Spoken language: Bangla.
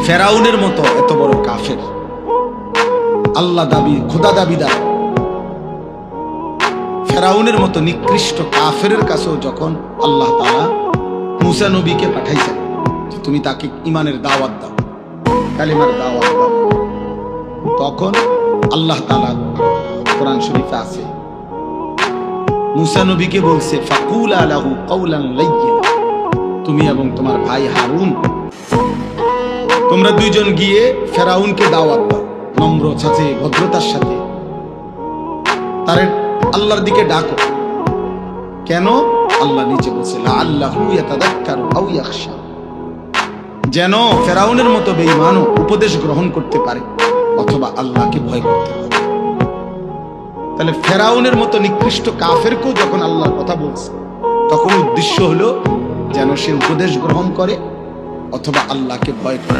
ফেরাউনের মতো এত বড় কাফের, আল্লাহ দাবি, খোদা দাবিদার ফেরাউনের মতো নিকৃষ্ট কাফেরের কাছেও যখন আল্লাহ তাআলা মুসা নবীকে পাঠাইছেন, তুমি তাকে ইমানের দাওয়াত দাও, কালিমার দাওয়াত দাও, তখন আল্লাহ তাআলা কোরআন শরীফে আছে, মুসা নবীকে বলছে ফাকুলা লাহু কাওলান লাইয়িনা, তুমি এবং তোমার ভাই হারুন তোমরা দুইজন গিয়ে ফেরাউনকে দাওয়াত দাও, নম্র সাথে, ভদ্রতার সাথে তার আল্লাহর দিকে ডাকো। কেন? আল্লাহ নিচে বলছে লাআল্লাহু ইয়াতাযাক্কারু আও ইয়াখশা, যেন ফেরাউনের মতো বেঈমানও উপদেশ গ্রহণ করতে পারে অথবা আল্লাহকে ভয় করতে পারে। তাহলে ফেরাউনের মতো নিকৃষ্ট কাফেরকেও যখন আল্লাহর কথা বলছে, তখন উদ্দেশ্য হলো যেন সে উপদেশ গ্রহণ করে অথবা আল্লাহকে ভয় করে।